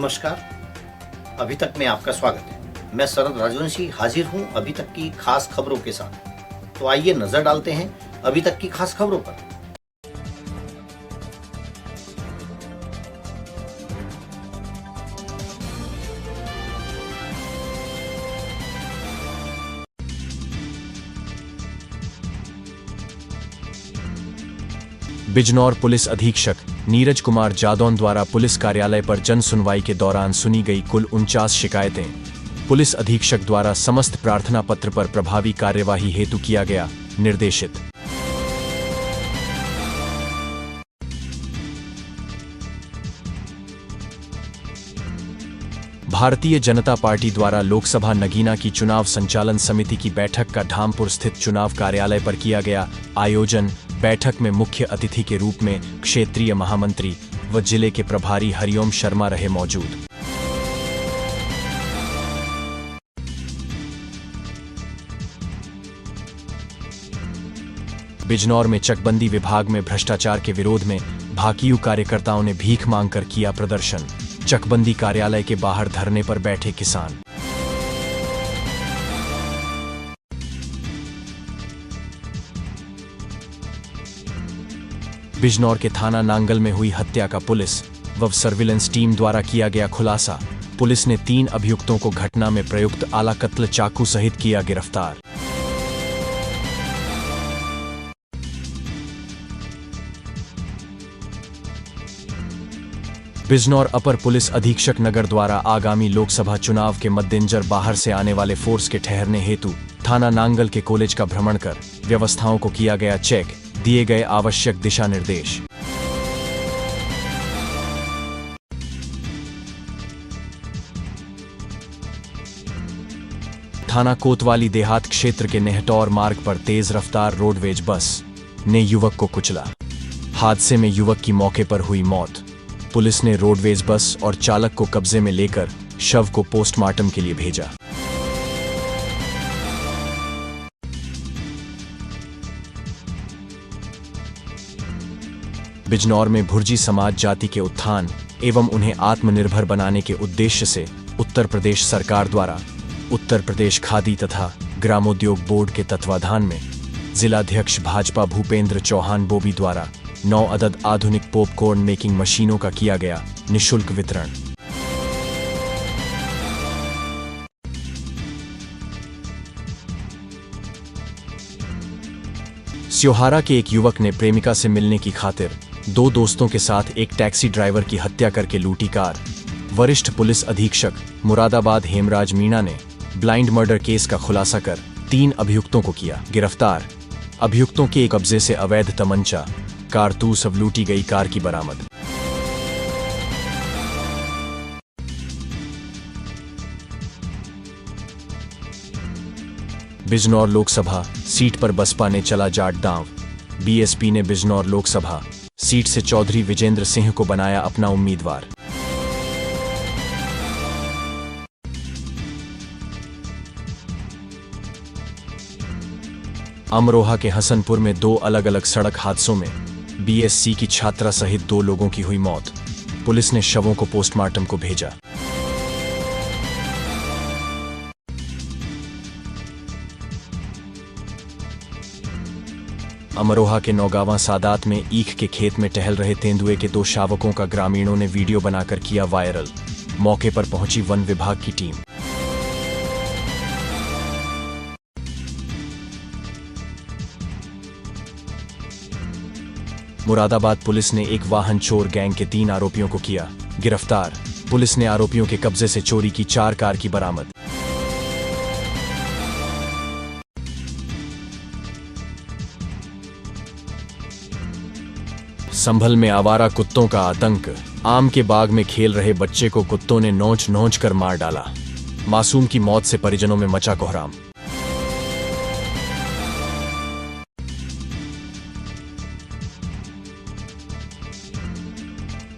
नमस्कार। अभी तक में आपका स्वागत है। मैं शरद राजवंशी हाजिर हूं अभी तक की खास खबरों के साथ। तो आइए नजर डालते हैं अभी तक की खास खबरों पर। बिजनौर पुलिस अधीक्षक नीरज कुमार जादौन द्वारा पुलिस कार्यालय पर जन सुनवाई के दौरान सुनी गई कुल 49 शिकायतें। पुलिस अधीक्षक द्वारा समस्त प्रार्थना पत्र पर प्रभावी कार्यवाही हेतु किया गया निर्देशित। भारतीय जनता पार्टी द्वारा लोकसभा नगीना की चुनाव संचालन समिति की बैठक का धामपुर स्थित चुनाव कार्यालय पर किया गया आयोजन। बैठक में मुख्य अतिथि के रूप में क्षेत्रीय महामंत्री व जिले के प्रभारी हरिओम शर्मा रहे मौजूद। बिजनौर में चकबंदी विभाग में भ्रष्टाचार के विरोध में भाकियू कार्यकर्ताओं ने भीख मांगकर किया प्रदर्शन। चकबंदी कार्यालय के बाहर धरने पर बैठे किसान। बिजनौर के थाना नांगल में हुई हत्या का पुलिस व सर्विलेंस टीम द्वारा किया गया खुलासा। पुलिस ने 3 अभियुक्तों को घटना में प्रयुक्त आला कत्ल चाकू सहित किया गिरफ्तार। बिजनौर अपर पुलिस अधीक्षक नगर द्वारा आगामी लोकसभा चुनाव के मद्देनजर बाहर से आने वाले फोर्स के ठहरने हेतु थाना नांगल के कॉलेज का भ्रमण कर व्यवस्थाओं को किया गया चेक। दिए गए आवश्यक दिशा निर्देश। थाना कोतवाली देहात क्षेत्र के नेहटौर मार्ग पर तेज रफ्तार रोडवेज बस ने युवक को कुचला। हादसे में युवक की मौके पर हुई मौत। पुलिस ने रोडवेज बस और चालक को कब्जे में लेकर शव को पोस्टमार्टम के लिए भेजा। बिजनौर में भुर्जी समाज जाति के उत्थान एवं उन्हें आत्मनिर्भर बनाने के उद्देश्य से उत्तर प्रदेश सरकार द्वारा उत्तर प्रदेश खादी तथा ग्रामोद्योग बोर्ड के तत्वाधान में जिलाध्यक्ष भाजपा भूपेंद्र चौहान बोबी द्वारा 9 अदद आधुनिक पॉपकॉर्न मेकिंग मशीनों का किया गया निःशुल्क वितरण। स्योहारा के एक युवक ने प्रेमिका से मिलने की खातिर 2 दोस्तों के साथ एक टैक्सी ड्राइवर की हत्या करके लूटी कार। वरिष्ठ पुलिस अधीक्षक मुरादाबाद हेमराज मीणा ने ब्लाइंड मर्डर केस का खुलासा कर 3 अभियुक्तों को किया गिरफ्तार। अभियुक्तों के कब्जे से अवैध तमंचा, कारतूस व लूटी गई कार की बरामद। बिजनौर लोकसभा सीट पर बसपा ने चला जाट दांव। बीएसपी ने बिजनौर लोकसभा सीट से चौधरी विजेंद्र सिंह को बनाया अपना उम्मीदवार। अमरोहा के हसनपुर में 2 अलग अलग सड़क हादसों में बीएससी की छात्रा सहित 2 लोगों की हुई मौत। पुलिस ने शवों को पोस्टमार्टम को भेजा। अमरोहा के नौगावा सादात में ईख के खेत में टहल रहे तेंदुए के 2 शावकों का ग्रामीणों ने वीडियो बनाकर किया वायरल। मौके पर पहुंची वन विभाग की टीम। मुरादाबाद पुलिस ने एक वाहन चोर गैंग के 3 आरोपियों को किया गिरफ्तार। पुलिस ने आरोपियों के कब्जे से चोरी की 4 कार की बरामद। संभल में आवारा कुत्तों का आतंक। आम के बाग में खेल रहे बच्चे को कुत्तों ने नोच नोच कर मार डाला। मासूम की मौत से परिजनों में मचा कोहराम।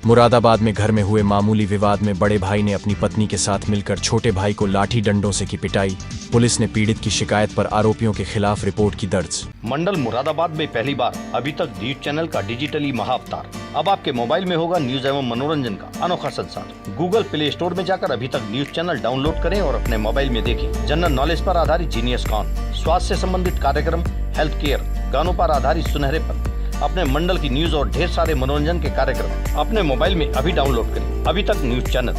मुरादाबाद में घर में हुए मामूली विवाद में बड़े भाई ने अपनी पत्नी के साथ मिलकर छोटे भाई को लाठी डंडों से की पिटाई। पुलिस ने पीड़ित की शिकायत पर आरोपियों के खिलाफ रिपोर्ट की दर्ज। मंडल मुरादाबाद में पहली बार अभी तक डी चैनल का डिजिटली महाअवतार अब आपके मोबाइल में होगा न्यूज एवं मनोरंजन का अनोखा संसार। गूगल प्ले स्टोर में जाकर अभी तक न्यूज चैनल डाउनलोड करें और अपने मोबाइल में देखें जनरल नॉलेज पर आधारित जीनियस कॉन, स्वास्थ्य से संबंधित कार्यक्रम, हेल्थ केयर, गानों पर आधारित सुनहरे पल, अपने मंडल की न्यूज और ढेर सारे मनोरंजन के कार्यक्रम अपने मोबाइल में अभी डाउनलोड करें अभी तक न्यूज चैनल।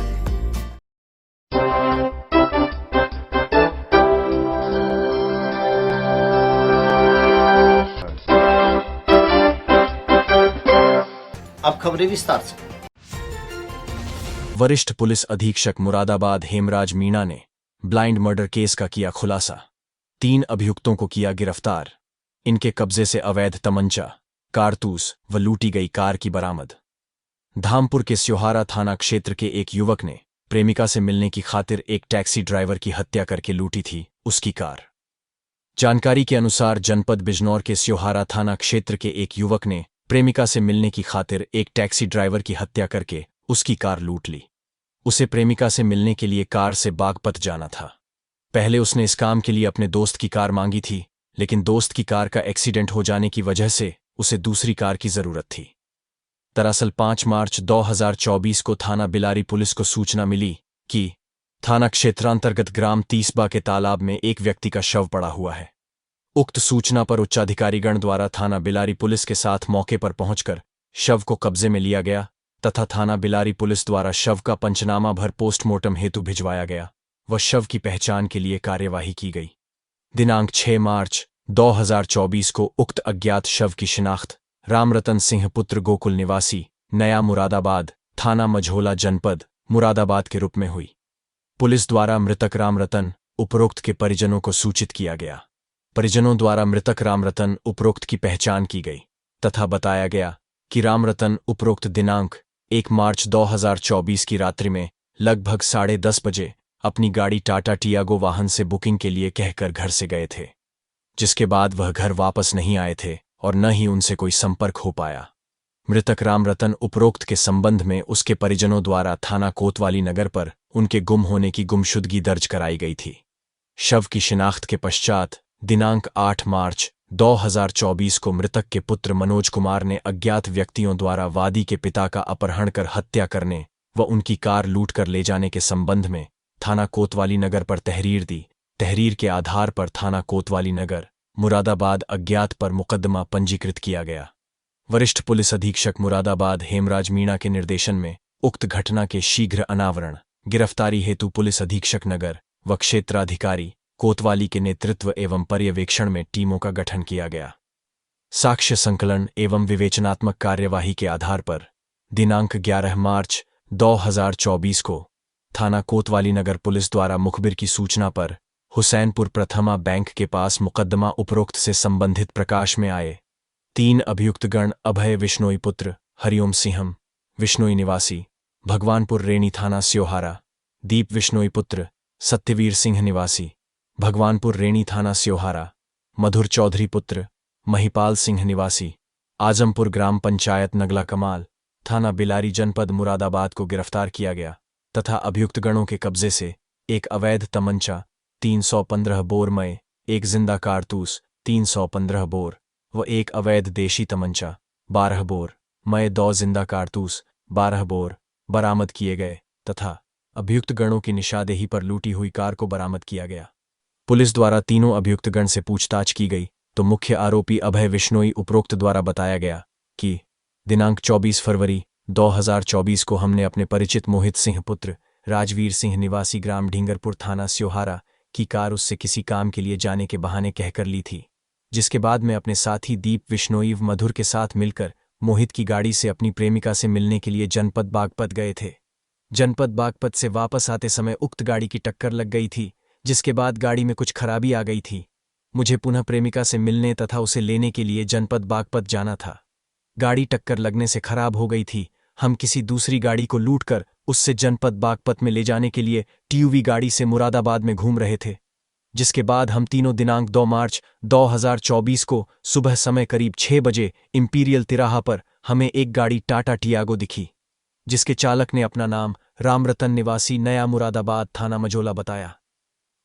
अब खबरें विस्तार से। वरिष्ठ पुलिस अधीक्षक मुरादाबाद हेमराज मीणा ने ब्लाइंड मर्डर केस का किया खुलासा। 3 अभियुक्तों को किया गिरफ्तार। इनके कब्जे से अवैध तमंचा, कारतूस व लूटी गई कार की बरामद। धामपुर के स्योहारा थाना क्षेत्र के एक युवक ने प्रेमिका से मिलने की खातिर एक टैक्सी ड्राइवर की हत्या करके लूटी थी उसकी कार। जानकारी के अनुसार जनपद बिजनौर के स्योहारा थाना क्षेत्र के एक युवक ने प्रेमिका से मिलने की खातिर एक टैक्सी ड्राइवर की हत्या करके उसकी कार लूट ली। उसे प्रेमिका से मिलने के लिए कार से बागपत जाना था। पहले उसने इस काम के लिए अपने दोस्त की कार मांगी थी, लेकिन दोस्त की कार का एक्सीडेंट हो जाने की वजह से उसे दूसरी कार की जरूरत थी। दरअसल 5 मार्च 2024 को थाना बिलारी पुलिस को सूचना मिली कि थाना क्षेत्रांतर्गत ग्राम तीसबा के तालाब में एक व्यक्ति का शव पड़ा हुआ है। उक्त सूचना पर उच्चाधिकारीगण द्वारा थाना बिलारी पुलिस के साथ मौके पर पहुंचकर शव को कब्जे में लिया गया तथा थाना बिलारी पुलिस द्वारा शव का पंचनामा भर पोस्टमार्टम हेतु भिजवाया गया व शव की पहचान के लिए कार्यवाही की गई। दिनांक 6 मार्च 2024 को उक्त अज्ञात शव की शिनाख्त रामरतन सिंह पुत्र गोकुल निवासी नया मुरादाबाद थाना मझोला जनपद मुरादाबाद के रूप में हुई। पुलिस द्वारा मृतक रामरतन उपरोक्त के परिजनों को सूचित किया गया। परिजनों द्वारा मृतक रामरतन उपरोक्त की पहचान की गई तथा बताया गया कि रामरतन उपरोक्त दिनांक 1 मार्च 2024 की रात्रि में लगभग 10:30 बजे अपनी गाड़ी टाटा टियागो वाहन से बुकिंग के लिए कहकर घर से गए थे, जिसके बाद वह घर वापस नहीं आए थे और न ही उनसे कोई संपर्क हो पाया। मृतक रामरतन उपरोक्त के संबंध में उसके परिजनों द्वारा थाना कोतवाली नगर पर उनके गुम होने की गुमशुदगी दर्ज कराई गई थी। शव की शिनाख्त के पश्चात दिनांक 8 मार्च 2024 को मृतक के पुत्र मनोज कुमार ने अज्ञात व्यक्तियों द्वारा वादी के पिता का अपहरण कर हत्या करने व उनकी कार लूट कर ले जाने के संबंध में थाना कोतवाली नगर पर तहरीर दी। तहरीर के आधार पर थाना कोतवाली नगर मुरादाबाद अज्ञात पर मुकदमा पंजीकृत किया गया। वरिष्ठ पुलिस अधीक्षक मुरादाबाद हेमराज मीणा के निर्देशन में उक्त घटना के शीघ्र अनावरण, गिरफ्तारी हेतु पुलिस अधीक्षक नगर व क्षेत्राधिकारी कोतवाली के नेतृत्व एवं पर्यवेक्षण में टीमों का गठन किया गया। साक्ष्य संकलन एवं विवेचनात्मक कार्यवाही के आधार पर दिनांक 11 मार्च 2024 को थाना कोतवाली नगर पुलिस द्वारा मुखबिर की सूचना पर हुसैनपुर प्रथमा बैंक के पास मुकदमा उपरोक्त से संबंधित प्रकाश में आए 3 अभियुक्तगण अभय विश्नोई पुत्र हरिओम सिंहम विश्नोई निवासी भगवानपुर रेणी थाना स्योहारा, दीप विश्नोई पुत्र सत्यवीर सिंह निवासी भगवानपुर रेणी थाना स्योहारा, मधुर चौधरी पुत्र महिपाल सिंह निवासी आजमपुर ग्राम पंचायत नगला कमाल थाना बिलारी जनपद मुरादाबाद को गिरफ्तार किया गया तथा अभियुक्तगणों के कब्जे से एक अवैध तमंचा 315 बोर मय, एक जिंदा कारतूस 315 बोर व एक अवैध देशी तमंचा 12 बोर मय, 2 जिंदा कारतूस 12 बोर बरामद किए गए तथा अभियुक्तगणों की निशानदेही पर लूटी हुई कार को बरामद किया गया। पुलिस द्वारा तीनों अभियुक्तगण से पूछताछ की गई तो मुख्य आरोपी अभय विश्नोई उपरोक्त द्वारा बताया गया कि दिनांक 24 फरवरी 2024 को हमने अपने परिचित मोहित सिंह पुत्र राजवीर सिंह निवासी ग्राम ढींगरपुर थाना स्योहारा की कार उससे किसी काम के लिए जाने के बहाने कहकर ली थी, जिसके बाद में अपने साथी दीप विश्नोई व मधुर के साथ मिलकर मोहित की गाड़ी से अपनी प्रेमिका से मिलने के लिए जनपद बागपत गए थे। जनपद बागपत से वापस आते समय उक्त गाड़ी की टक्कर लग गई थी, जिसके बाद गाड़ी में कुछ खराबी आ गई थी। मुझे पुनः प्रेमिका से मिलने तथा उसे लेने के लिए जनपद बागपत जाना था। गाड़ी टक्कर लगने से खराब हो गई थी। हम किसी दूसरी गाड़ी को लूटकर उससे जनपद बागपत में ले जाने के लिए टीयूवी गाड़ी से मुरादाबाद में घूम रहे थे, जिसके बाद हम तीनों दिनांक 2 मार्च 2024 को सुबह समय करीब 6 बजे इंपीरियल तिराहा पर हमें एक गाड़ी टाटा टियागो दिखी, जिसके चालक ने अपना नाम रामरतन निवासी नया मुरादाबाद थाना मझोला बताया।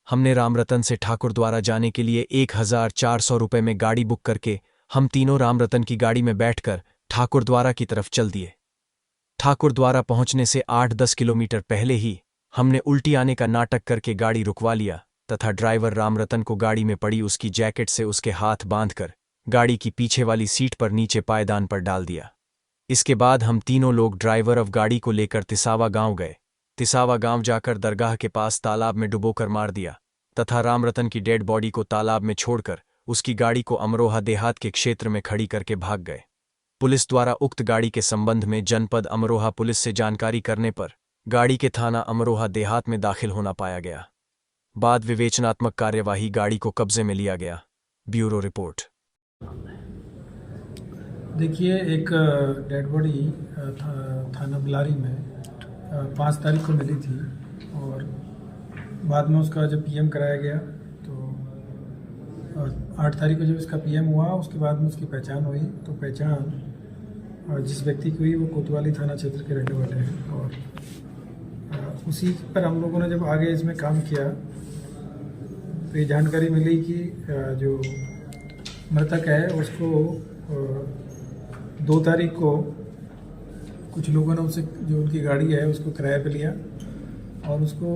हमने रामरतन से ठाकुर द्वारा जाने के लिए 1400 रुपये में गाड़ी बुक करके हम तीनों रामरतन की गाड़ी में बैठकर ठाकुरद्वारा की तरफ चल दिए। ठाकुरद्वारा पहुंचने से 8-10 किलोमीटर पहले ही हमने उल्टी आने का नाटक करके गाड़ी रुकवा लिया तथा ड्राइवर रामरतन को गाड़ी में पड़ी उसकी जैकेट से उसके हाथ बांधकर गाड़ी की पीछे वाली सीट पर नीचे पायदान पर डाल दिया। इसके बाद हम तीनों लोग ड्राइवर अब गाड़ी को लेकर तिसावा गांव गए। तिसावा गांव जाकर दरगाह के पास तालाब में डुबोकर मार दिया तथा रामरतन की डेड बॉडी को तालाब में छोड़कर उसकी गाड़ी को अमरोहा देहात के क्षेत्र में खड़ी करके भाग गए। पुलिस द्वारा उक्त गाड़ी के संबंध में जनपद अमरोहा पुलिस से जानकारी करने पर गाड़ी के थाना अमरोहा देहात में दाखिल होना पाया गया। बाद विवेचनात्मक कार्यवाही गाड़ी को कब्जे में लिया गया। Bureau report. देखिए, एक डेड बॉडी थाना बिलारी में 5 तारीख को मिली थी और बाद में उसका जब पीएम कराया गया तो 8 तारीख को जब इसका पीएम हुआ उसके बाद में उसकी पहचान हुई। तो पहचान जिस व्यक्ति की हुई वो कोतवाली थाना क्षेत्र के रहने वाले हैं और उसी पर हम लोगों ने जब आगे इसमें काम किया तो ये जानकारी मिली कि जो मृतक है उसको 2 तारीख को कुछ लोगों ने उससे जो उनकी गाड़ी है उसको किराए पे लिया और उसको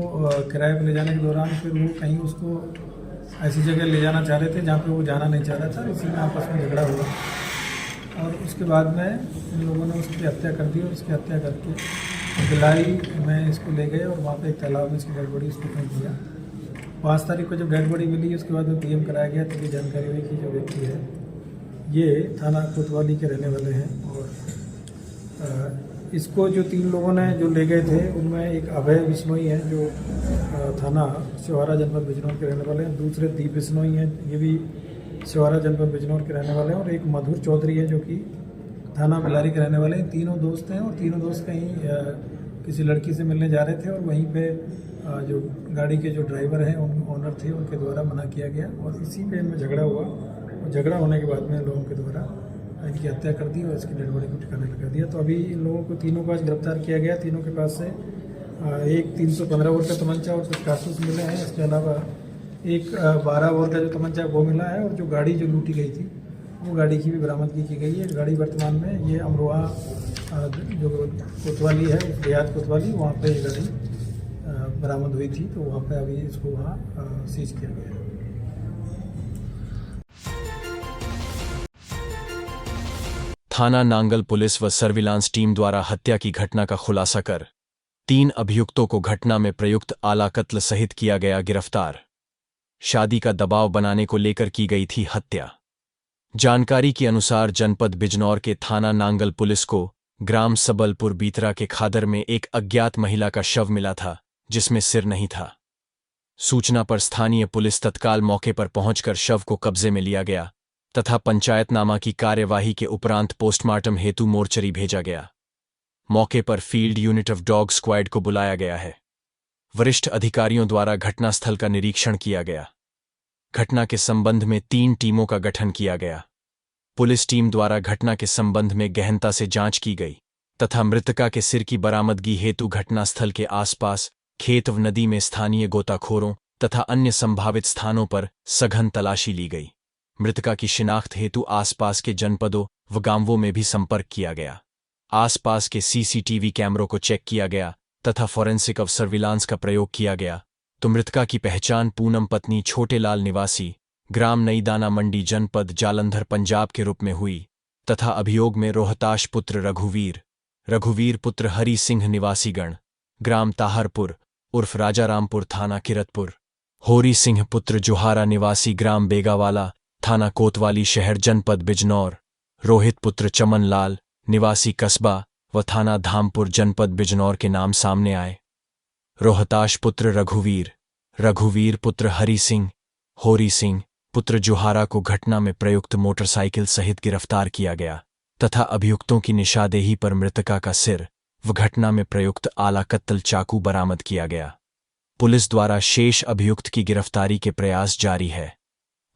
किराए पे ले जाने के दौरान फिर वो कहीं उसको ऐसी जगह ले जाना चाह रहे थे जहाँ पे वो जाना नहीं चाह रहा था। इसी में आपस में झगड़ा हुआ और उसके बाद में इन लोगों ने उसकी हत्या कर दी और उसकी हत्या करके बिलारी में इसको ले गए और वहाँ पे एक तालाब में इसकी डेड बॉडी उसको फेंक दिया। 5 तारीख को जब डेड बॉडी मिली उसके बाद में पीएम कराया गया तो ये जानकारी हुई कि जो व्यक्ति है ये थाना कोतवाली के रहने वाले हैं और इसको जो 3 लोगों ने जो ले गए थे उनमें एक अभय बिश्नोई है जो थाना सिहोरा जनपद बिजनौर के रहने वाले हैं, दूसरे दीप बिश्नोई हैं ये भी सिहोरा जनपद बिजनौर के रहने वाले हैं और एक मधुर चौधरी है जो कि थाना बिलारी के रहने वाले हैं। तीनों दोस्त हैं और तीनों दोस्त कहीं किसी लड़की से मिलने जा रहे थे और वहीं पे जो गाड़ी के जो ड्राइवर हैं ओनर थे उनके द्वारा मना किया गया और इसी पे इनमें झगड़ा हुआ और झगड़ा होने के बाद में लोगों के द्वारा इनकी हत्या कर दी और इसकी डेड बॉडी को ठिकाने लगा दिया। तो अभी इन लोगों को तीनों को आज गिरफ्तार किया गया। तीनों के पास से एक 315 बोर का तमंचा और कुछ कारतूस मिले हैं। इसके अलावा एक 12 बोर का जो तमंचा वो मिला है और जो गाड़ी जो लूटी गई थी वो गाड़ी की भी बरामदगी की गई है। गाड़ी वर्तमान में ये अमरोहा जो कोतवाली है देहात कोतवाली वहाँ पे ये गाड़ी बरामद हुई थी तो वहाँ पे अभी इसको वहाँ सीज किया गया है। थाना नांगल पुलिस व सर्विलांस टीम द्वारा हत्या की घटना का खुलासा कर 3 अभियुक्तों को घटना में प्रयुक्त आला कत्ल सहित किया गया गिरफ्तार। शादी का दबाव बनाने को लेकर की गई थी हत्या। जानकारी के अनुसार जनपद बिजनौर के थाना नांगल पुलिस को ग्राम सबलपुर बीतरा के खादर में एक अज्ञात महिला का शव मिला था जिसमें सिर नहीं था। सूचना पर स्थानीय पुलिस तत्काल मौके पर पहुंचकर शव को कब्जे में लिया गया तथा पंचायतनामा की कार्यवाही के उपरांत पोस्टमार्टम हेतु मोर्चरी भेजा गया। मौके पर field unit of dog squad को बुलाया गया है। वरिष्ठ अधिकारियों द्वारा घटनास्थल का निरीक्षण किया गया। घटना के संबंध में 3 टीमों का गठन किया गया। पुलिस टीम द्वारा घटना के संबंध में गहनता से जांच की गई तथा मृतका के सिर की बरामदगी हेतु घटनास्थल के आसपास खेत व नदी में स्थानीय गोताखोरों तथा अन्य संभावित स्थानों पर सघन तलाशी ली गई। मृतका की शिनाख्त हेतु आसपास के जनपदों व गांवों में भी संपर्क किया गया। आसपास के सीसीटीवी कैमरों को चेक किया गया तथा फॉरेंसिक ऑफ सर्विलांस का प्रयोग किया गया तो मृतका की पहचान पूनम पत्नी छोटेलाल निवासी ग्राम नई दाना मंडी जनपद जालंधर पंजाब के रूप में हुई तथा अभियोग में रोहताश पुत्र रघुवीर पुत्र हरि सिंह निवासीगण ग्राम ताहरपुर उर्फ राजारामपुर थाना किरतपुर, होरी सिंह पुत्र जोहारा निवासी ग्राम बेगावाला थाना कोतवाली शहर जनपद बिजनौर, रोहित पुत्र चमन लाल निवासी कस्बा व थाना धामपुर जनपद बिजनौर के नाम सामने आए। रोहताश पुत्र रघुवीर पुत्र हरि सिंह, होरी सिंह पुत्र जोहारा को घटना में प्रयुक्त मोटरसाइकिल सहित गिरफ्तार किया गया तथा अभियुक्तों की निशादेही पर मृतका का सिर व घटना में प्रयुक्त आला कत्ल चाकू बरामद किया गया। पुलिस द्वारा शेष अभियुक्त की गिरफ्तारी के प्रयास जारी है।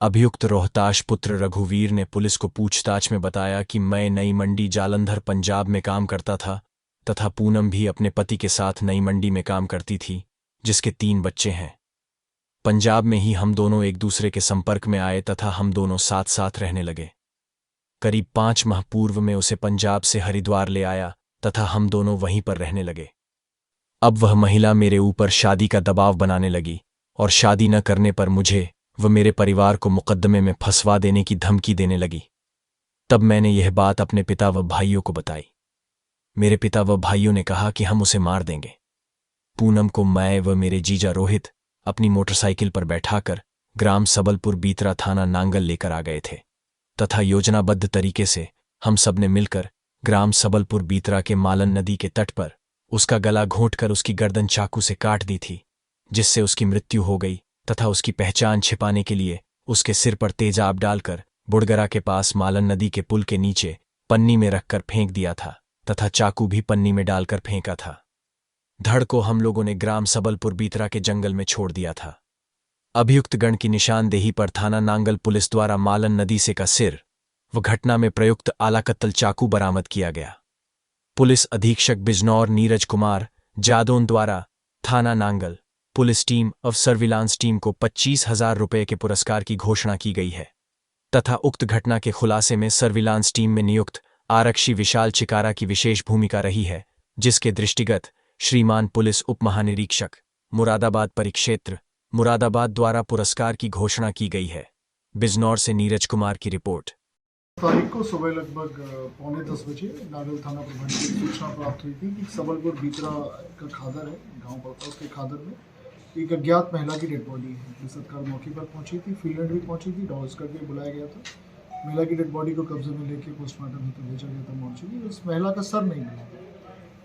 अभियुक्त रोहताश पुत्र रघुवीर ने पुलिस को पूछताछ में बताया कि मैं नई मंडी जालंधर पंजाब में काम करता था तथा पूनम भी अपने पति के साथ नई मंडी में काम करती थी जिसके 3 बच्चे हैं। पंजाब में ही हम दोनों एक दूसरे के संपर्क में आए तथा हम दोनों साथ साथ रहने लगे। करीब 5 माह पूर्व में उसे पंजाब से हरिद्वार ले आया तथा हम दोनों वहीं पर रहने लगे। अब वह महिला मेरे ऊपर शादी का दबाव बनाने लगी और शादी न करने पर मुझे व मेरे परिवार को मुकद्दमे में फंसवा देने की धमकी देने लगी। तब मैंने यह बात अपने पिता व भाइयों को बताई। मेरे पिता व भाइयों ने कहा कि हम उसे मार देंगे। पूनम को मैं व मेरे जीजा रोहित अपनी मोटरसाइकिल पर बैठाकर ग्राम सबलपुर बीतरा थाना नांगल लेकर आ गए थे तथा योजनाबद्ध तरीके से हम सब ने मिलकर ग्राम सबलपुर बीतरा के मालन नदी के तट पर उसका गला घोंटकर उसकी गर्दन चाकू से काट दी थी, जिससे उसकी मृत्यु हो गई तथा उसकी पहचान छिपाने के लिए उसके सिर पर तेजाब डालकर बुड़गरा के पास मालन नदी के पुल के नीचे पन्नी में रखकर फेंक दिया था तथा चाकू भी पन्नी में डालकर फेंका था। धड़ को हम लोगों ने ग्राम सबलपुर बीतरा के जंगल में छोड़ दिया था। अभियुक्त गण की निशानदेही पर थाना नांगल पुलिस द्वारा मालन नदी से का सिर व घटना में प्रयुक्त आलाकत्तल चाकू बरामद किया गया। पुलिस अधीक्षक बिजनौर नीरज कुमार जादौन द्वारा थाना नांगल पुलिस टीम और सर्विलांस टीम को 25,000 रुपये के पुरस्कार की घोषणा की गई है तथा उक्त घटना के खुलासे में सर्विलांस टीम में नियुक्त आरक्षी विशाल चिकारा की विशेष भूमिका रही है, जिसके दृष्टिगत श्रीमान पुलिस उप महानिरीक्षक मुरादाबाद परिक्षेत्र मुरादाबाद द्वारा पुरस्कार की घोषणा की गई है। बिजनौर से नीरज कुमार की रिपोर्ट। तारीख को सुबह लगभग 9:45 बजे नागल थाना प्रभारी को सूचना प्राप्त हुई थी कि सबलपुर बीतरा का खादर है, गांव पड़ता है, उसके खादर में एक अज्ञात महिला की डेड बॉडी है। पुलिस सरकार मौके पर पहुंची थी, फील्ड भी पहुंची थी, डॉग्स करके बुलाया गया था। महिला की डेड बॉडी को कब्जे में लेके पोस्टमार्टम हेतु भेजा गया था मोर्चरी। उस महिला का सर नहीं मिला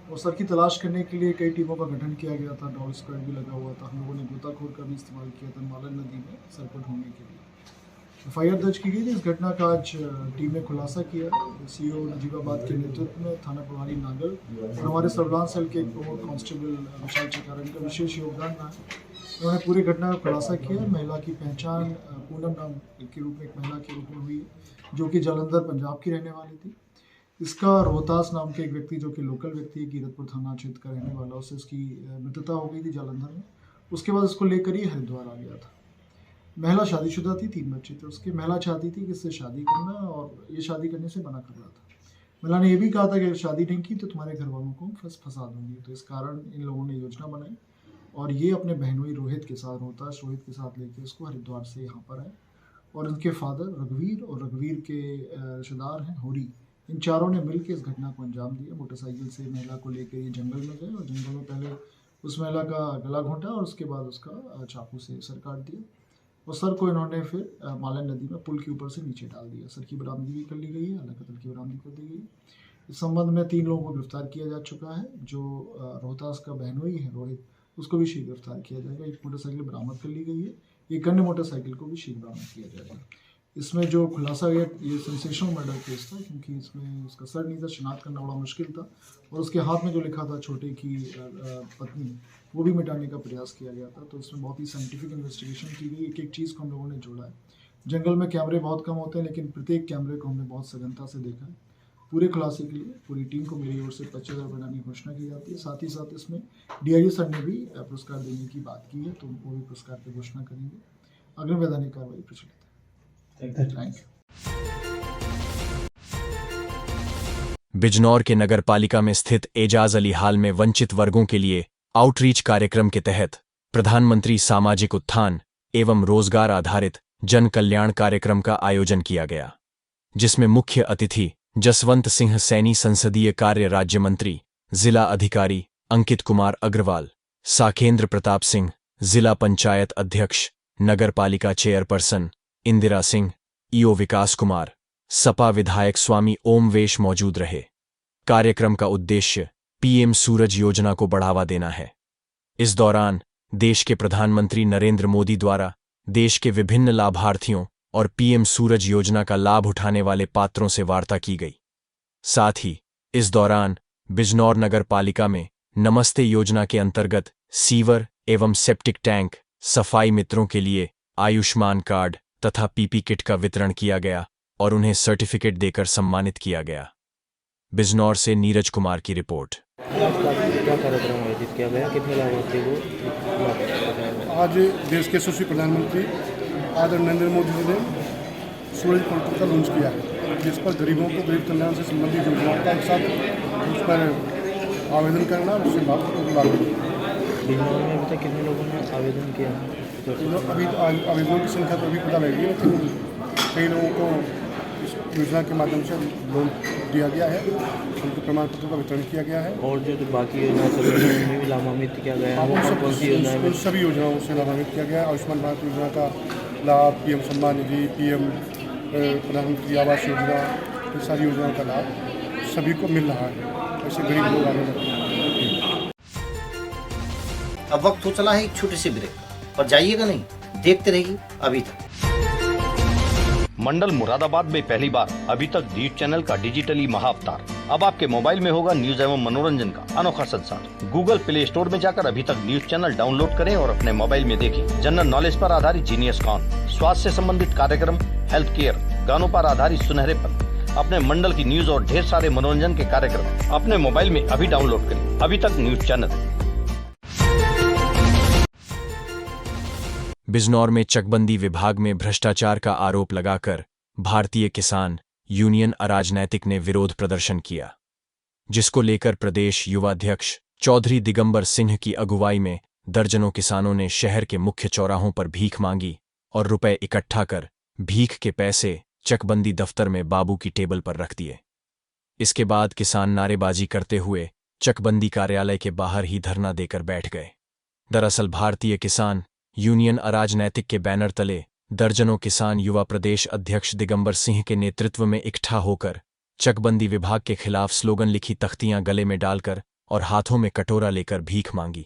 और सर की तलाश करने के लिए कई टीमों का गठन किया गया था, डॉग स्क्वाड भी लगा हुआ था। हम लोगों ने गोताखोर का भी इस्तेमाल किया था मालन नदी में सर को ढूंढने के लिए। एफआईआर दर्ज की गई थी। इस घटना का आज टीम ने खुलासा किया। सीओ नजीबाबाद के नेतृत्व में थाना प्रभारी नागल और हमारे सर्विलांस सेल के प्रमुख कांस्टेबल विशाल चिकारन का विशेष योगदान रहा। उन्होंने पूरी घटना का खुलासा किया। महिला की पहचान पूनम नाम के रूप में एक महिला के रूप में हुई, जो कि जालंधर पंजाब की रहने वाली थी। इसका रोहतास नाम के एक व्यक्ति, जो कि लोकल व्यक्ति है, कीरतपुर थाना क्षेत्र का रहने वाला, उससे उसकी मृत्यु हो गई थी जालंधर में। उसके बाद उसको लेकर ही हरिद्वार आ गया था। महिला शादीशुदा थी, 3 बच्चे थे उसके। महिला चाहती थी कि इससे शादी करना और ये शादी करने से मना कर रहा था। महिला ने यह भी कहा था कि अगर शादी नहीं की तो तुम्हारे घर वालों को फंसा दूंगी। तो इस कारण इन लोगों ने योजना बनाई और ये अपने बहनोई रोहित के साथ रोहित के साथ लेके उसको हरिद्वार से यहाँ पर आए और उनके फादर रघुवीर और रघुवीर के रिश्तेदार हैं होरी, इन चारों ने मिलकर इस घटना को अंजाम दिया। मोटरसाइकिल से महिला को लेकर ये जंगल में गए और जंगल में पहले उस महिला का गला घोंटा और उसके बाद उसका चाकू से सर काट दिया और सर को इन्होंने फिर मालन नदी में पुल के ऊपर से नीचे डाल दिया। सर की बरामदगी भी कर ली गई है, आलाकत्तल की बरामदगी कर दी गई है। इस संबंध में 3 लोगों को गिरफ्तार किया जा चुका है। जो रोहतास का बहनोई है रोहित, उसको भी शीघ्र गिरफ्तार किया जाएगा। एक मोटरसाइकिल बरामद कर ली गई है, एक अन्य मोटरसाइकिल को भी शीघ्र बरामद किया जाएगा। इसमें जो खुलासा हुआ ये सेंसेशनल मर्डर केस था, क्योंकि इसमें उसका सर नहीं था, शिनाख्त करना बड़ा मुश्किल था और उसके हाथ में जो लिखा था छोटे की पत्नी, वो भी मिटाने का प्रयास किया गया था। तो इसमें बहुत ही साइंटिफिक इन्वेस्टिगेशन की गई। एक एक चीज़ को हम लोगों ने जोड़ा है। जंगल में कैमरे बहुत कम होते हैं, लेकिन प्रत्येक कैमरे को हमने बहुत सघनता से देखा है। पूरे खुलासे के लिए पूरी टीम को मेरी ओर से 25,000 बनाने की घोषणा की जाती है। साथ ही साथ इसमें डीआईजी सर ने भी पुरस्कार देने की बात की है, तो वो भी पुरस्कार की घोषणा करेंगे। अग्रिम वैधानिक कार्रवाई प्रचलित है। Thank you. बिजनौर के नगर पालिका में स्थित एजाज अली हाल में वंचित वर्गों के लिए आउटरीच कार्यक्रम के तहत प्रधानमंत्री सामाजिक उत्थान एवं रोजगार आधारित जन कल्याण कार्यक्रम का आयोजन किया गया, जिसमें मुख्य अतिथि जसवंत सिंह सैनी, संसदीय कार्य राज्य मंत्री, जिला अधिकारी अंकित कुमार अग्रवाल, साकेंद्र प्रताप सिंह, जिला पंचायत अध्यक्ष, नगर पालिका चेयरपर्सन इंदिरा सिंह, ईओ विकास कुमार, सपा विधायक स्वामी ओमवेश मौजूद रहे। कार्यक्रम का उद्देश्य पीएम सूरज योजना को बढ़ावा देना है। इस दौरान देश के प्रधानमंत्री नरेंद्र मोदी द्वारा देश के विभिन्न लाभार्थियों और पीएम सूरज योजना का लाभ उठाने वाले पात्रों से वार्ता की गई। साथ ही इस दौरान बिजनौर नगर पालिका में नमस्ते योजना के अंतर्गत सीवर एवं सेप्टिक टैंक, सफाई मित्रों के लिए आयुष्मान कार्ड तथा पीपी किट का वितरण किया गया और उन्हें सर्टिफिकेट देकर सम्मानित किया गया। बिजनौर से नीरज कुमार की रिपोर्ट। क्या कार्यक्रम आयोजित किया गया, कितने लाभार्थी को? आज देश के यशस्वी प्रधानमंत्री आदरणीय नरेंद्र मोदी जी ने सूरज पोर्टल का लॉन्च किया है। जिस पर गरीबों को गरीब कल्याण से संबंधित योजनाओं का एक साथ उस पर आवेदन करना और उससे बात को लागू करना। बिजनौर में अभी तक कितने लोगों ने आवेदन किया है? अभी आवेदनों की संख्या तो अभी पता लगी है, लेकिन कई लोगों को इस योजना के माध्यम से लोन दिया गया है, उनको प्रमाण पत्र का वितरण किया गया है। और जो बाकी योजना चल रही है उनमें भी लाभान्वित किया गया है? वो कौन सी योजना है? उन सभी योजनाओं से लाभान्वित किया गया है। आयुष्मान भारत योजना का लाभ, PM सम्मान निधि, PM प्रधानमंत्री आवास योजना, ये सारी योजनाओं का लाभ सभी को मिल रहा है। ऐसे गरीब लोग आने लगते हैं। अब वक्त हो चला है एक छोटी सी ब्रेक पर जाइएगा नहीं, देखते रहिए अभी तक। मंडल मुरादाबाद में पहली बार अभी तक न्यूज चैनल का डिजिटली महाअवतार। अब आपके मोबाइल में होगा न्यूज एवं मनोरंजन का अनोखा संसार। गूगल प्ले स्टोर में जाकर अभी तक न्यूज चैनल डाउनलोड करें और अपने मोबाइल में देखें जनरल नॉलेज पर आधारित जीनियस कॉन, स्वास्थ्य से संबंधित कार्यक्रम, हेल्थ केयर, गानों पर आधारित सुनहरे पल, अपने मंडल की न्यूज और ढेर सारे मनोरंजन के कार्यक्रम अपने मोबाइल में अभी डाउनलोड करें। अभी तक न्यूज चैनल। बिजनौर में चकबंदी विभाग में भ्रष्टाचार का आरोप लगाकर भारतीय किसान यूनियन अराजनैतिक ने विरोध प्रदर्शन किया, जिसको लेकर प्रदेश युवा अध्यक्ष चौधरी दिगंबर सिंह की अगुवाई में दर्जनों किसानों ने शहर के मुख्य चौराहों पर भीख मांगी और रुपए इकट्ठा कर भीख के पैसे चकबंदी दफ्तर में बाबू की टेबल पर रख दिए। इसके बाद किसान नारेबाजी करते हुए चकबंदी कार्यालय के बाहर ही धरना देकर बैठ गए। दरअसल भारतीय किसान यूनियन अराजनैतिक के बैनर तले दर्जनों किसान युवा प्रदेश अध्यक्ष दिगंबर सिंह के नेतृत्व में इकट्ठा होकर चकबंदी विभाग के खिलाफ स्लोगन लिखी तख्तियां गले में डालकर और हाथों में कटोरा लेकर भीख मांगी।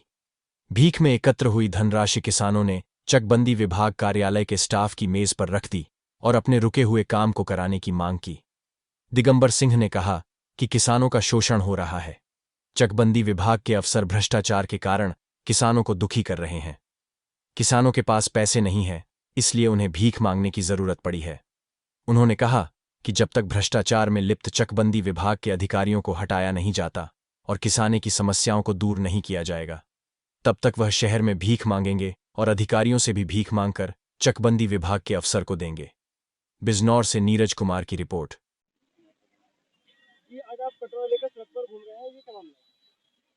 भीख में एकत्र हुई धनराशि किसानों ने चकबंदी विभाग कार्यालय के स्टाफ की मेज पर रख दी और अपने रुके हुए काम को कराने की मांग की। दिगंबर सिंह ने कहा कि किसानों का शोषण हो रहा है। चकबंदी विभाग के अफसर भ्रष्टाचार के कारण किसानों को दुखी कर रहे हैं। किसानों के पास पैसे नहीं हैं, इसलिए उन्हें भीख मांगने की जरूरत पड़ी है। उन्होंने कहा कि जब तक भ्रष्टाचार में लिप्त चकबंदी विभाग के अधिकारियों को हटाया नहीं जाता और किसाने की समस्याओं को दूर नहीं किया जाएगा, तब तक वह शहर में भीख मांगेंगे और अधिकारियों से भी भीख मांगकर चकबंदी विभाग के अफसर को देंगे। बिजनौर से नीरज कुमार की रिपोर्ट।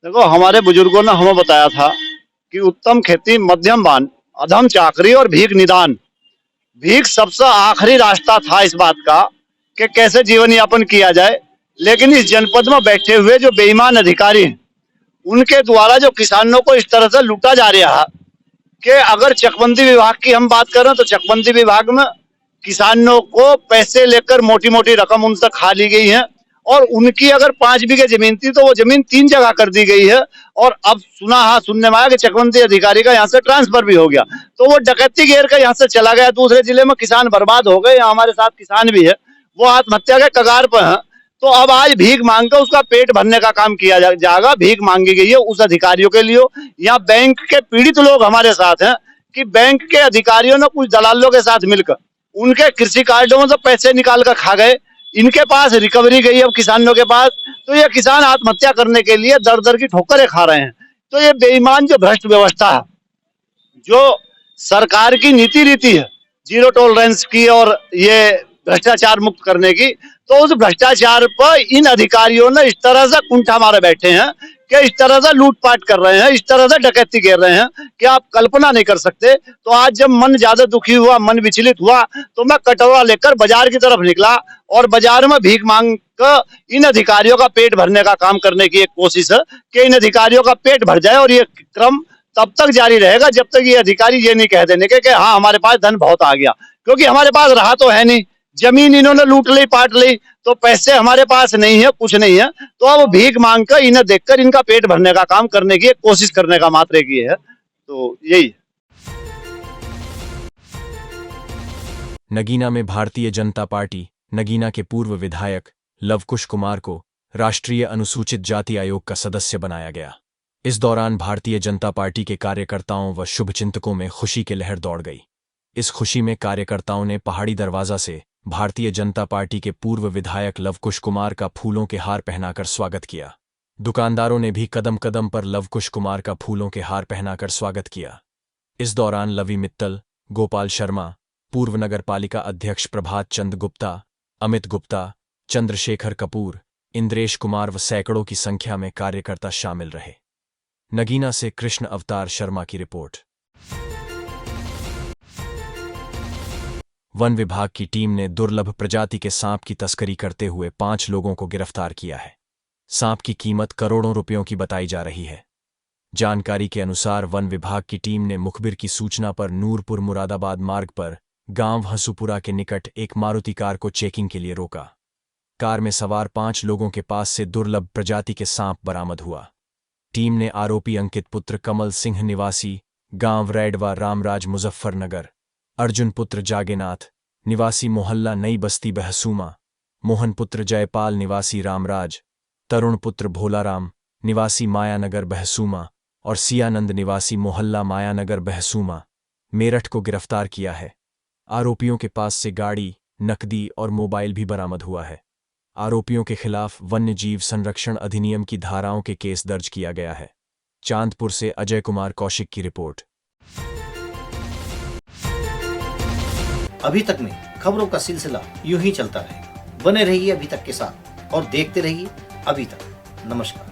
देखो, हमारे बुजुर्गों ने हमें बताया था कि उत्तम खेती, मध्यम बान, अधम चाकरी और भीख निदान। भीख सबसे आखिरी रास्ता था इस बात का कि कैसे जीवन यापन किया जाए। लेकिन इस जनपद में बैठे हुए जो बेईमान अधिकारी हैं, उनके द्वारा जो किसानों को इस तरह से लूटा जा रहा है कि अगर चकबंदी विभाग की हम बात करें तो चकबंदी विभाग में किसानों को पैसे लेकर मोटी मोटी रकम उनसे खा ली गई है और उनकी अगर 5 बीघे जमीन थी तो वो जमीन 3 जगह कर दी गई है। और अब सुनने में आया कि चकबंदी अधिकारी का यहाँ से ट्रांसफर भी हो गया, तो वो डकैती घेर कर यहाँ से चला गया दूसरे जिले में। किसान बर्बाद हो गए। यहाँ हमारे साथ किसान भी है, वो आत्महत्या के कगार पर है। तो अब आज भीख मांग कर उसका पेट भरने का काम किया जाएगा। भीख मांगी गई है उस अधिकारियों के लिए। यहाँ बैंक के पीड़ित लोग हमारे साथ हैं कि बैंक के अधिकारियों ने कुछ दलालों के साथ मिलकर उनके कृषि कार्डों में से पैसे निकाल कर खा गए। इनके पास रिकवरी गई अब किसानों के पास, तो ये किसान आत्महत्या करने के लिए दर दर की ठोकरें खा रहे हैं। तो ये बेईमान जो भ्रष्ट व्यवस्था है, जो सरकार की नीति रीति है जीरो टॉलरेंस की और ये भ्रष्टाचार मुक्त करने की, तो उस भ्रष्टाचार पर इन अधिकारियों ने इस तरह से कुंठा मारे बैठे हैं कि इस तरह से लूटपाट कर रहे हैं, इस तरह से डकैती कर रहे हैं कि आप कल्पना नहीं कर सकते। तो आज जब मन ज्यादा दुखी हुआ, मन विचलित हुआ, तो मैं कटोरा लेकर बाजार की तरफ निकला और बाजार में भीख मांग कर इन अधिकारियों का पेट भरने का काम करने की एक कोशिश है कि इन अधिकारियों का पेट भर जाए। और ये क्रम तब तक जारी रहेगा जब तक ये अधिकारी ये नहीं कह देने के कि हाँ हमारे पास धन बहुत आ गया, क्योंकि हमारे पास रहा तो है नहीं। जमीन इन्होंने लूट ली, पाट ली, तो पैसे हमारे पास नहीं है, कुछ नहीं है। तो अब भीख मांग कर इन्हें देखकर इनका पेट भरने का काम करने की कोशिश करने का मात्र की है। तो यही नगीना में भारतीय जनता पार्टी नगीना के पूर्व विधायक लवकुश कुमार को राष्ट्रीय अनुसूचित जाति आयोग का सदस्य बनाया गया। इस दौरान भारतीय जनता पार्टी के कार्यकर्ताओं व शुभचिंतकों में खुशी की लहर दौड़ गई। इस खुशी में कार्यकर्ताओं ने पहाड़ी दरवाजा से भारतीय जनता पार्टी के पूर्व विधायक लवकुश कुमार का फूलों के हार पहनाकर स्वागत किया। दुकानदारों ने भी कदम कदम पर लवकुश कुमार का फूलों के हार पहनाकर स्वागत किया। इस दौरान लवी मित्तल, गोपाल शर्मा, पूर्व नगर पालिका अध्यक्ष प्रभात चंद गुप्ता, अमित गुप्ता, चंद्रशेखर कपूर, इंद्रेश कुमार व सैकड़ों की संख्या में कार्यकर्ता शामिल रहे। नगीना से कृष्ण अवतार शर्मा की रिपोर्ट। वन विभाग की टीम ने दुर्लभ प्रजाति के सांप की तस्करी करते हुए 5 लोगों को गिरफ्तार किया है। सांप की कीमत करोड़ों रुपयों की बताई जा रही है। जानकारी के अनुसार वन विभाग की टीम ने मुखबिर की सूचना पर नूरपुर मुरादाबाद मार्ग पर गांव हंसूपुरा के निकट एक मारुति कार को चेकिंग के लिए रोका। कार में सवार 5 लोगों के पास से दुर्लभ प्रजाति के सांप बरामद हुआ। टीम ने आरोपी अंकित पुत्र कमल सिंह निवासी गांव रैडवा रामराज मुजफ्फरनगर, अर्जुन पुत्र जागेनाथ निवासी मोहल्ला नई बस्ती बहसूमा, मोहन पुत्र जयपाल निवासी रामराज, तरुण पुत्र भोलाराम निवासी मायानगर बहसूमा और सियानंद निवासी मोहल्ला मायानगर बहसूमा, मेरठ को गिरफ्तार किया है। आरोपियों के पास से गाड़ी, नकदी और मोबाइल भी बरामद हुआ है। आरोपियों के खिलाफ वन्य जीव संरक्षण अधिनियम की धाराओं के केस दर्ज किया गया है। चांदपुर से अजय कुमार कौशिक की रिपोर्ट। अभी तक में खबरों का सिलसिला यूं ही चलता रहे। बने रहिए अभी तक के साथ और देखते रहिए अभी तक। नमस्कार।